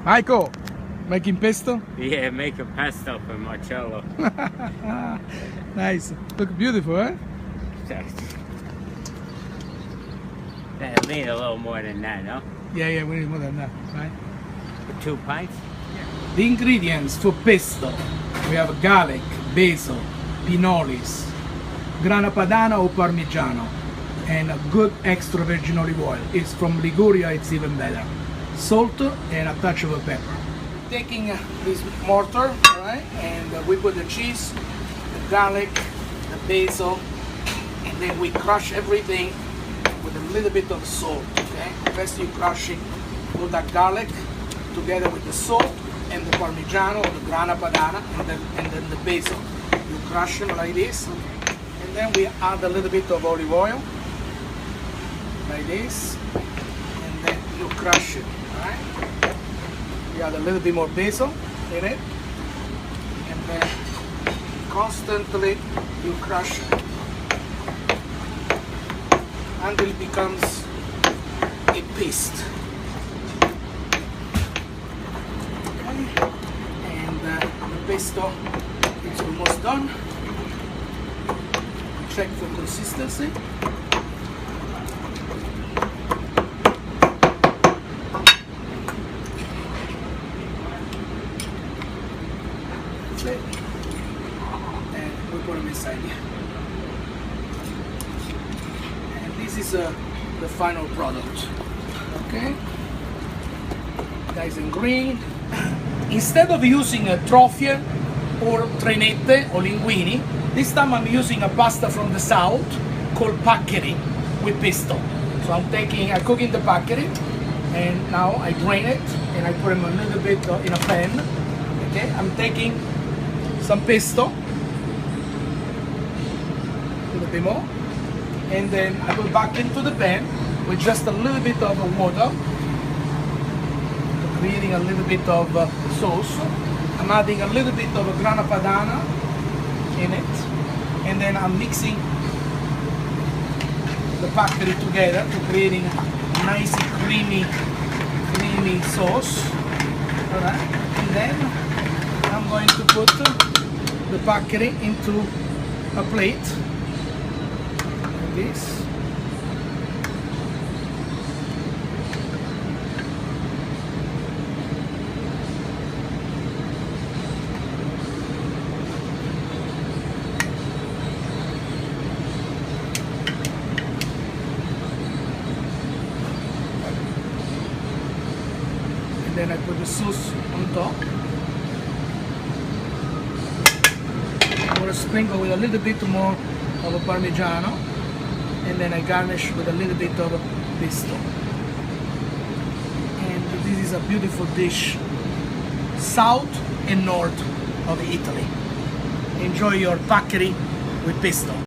Heiko, making pesto? Yeah, make a pesto for Marcello. Nice. Look beautiful, eh? That'll need a little more than that, no? Yeah, we need more than that, right? For 2 pints? The ingredients for pesto, we have garlic, basil, pinoles, grana padano or parmigiano, and a good extra virgin olive oil. It's from Liguria, it's even better. Salt and a touch of pepper. Taking this mortar, right, and we put the cheese, the garlic, the basil, and then we crush everything with a little bit of salt, okay? First you crushing all that garlic together with the salt and the parmigiano or the grana padana and then the basil. You crush them like this, and then we add a little bit of olive oil, like this, and then you crush it, right? You add a little bit more basil in it, and then constantly you crush it until it becomes a paste. Okay. And the pesto is almost done. Check for consistency. That's it. And we put them inside here. This is the final product. Okay, guys, in green. Instead of using a trofie or trenette or linguini, this time I'm using a pasta from the south called paccheri with pesto. So I'm cooking the paccheri, and now I drain it and I put them a little bit in a pan. Okay, I'm taking some pesto, a little bit more. And then I put back into the pan with just a little bit of water, creating a little bit of sauce. I'm adding a little bit of grana padana in it, and then I'm mixing the paccheri together to creating a nice creamy sauce. All right, and then I'm going to put the paccheri into a plate. This. And then I put the sauce on top. I'm going to sprinkle with a little bit more of a parmigiano. And then I garnish with a little bit of pesto. And this is a beautiful dish, south and north of Italy. Enjoy your paccheri with pesto.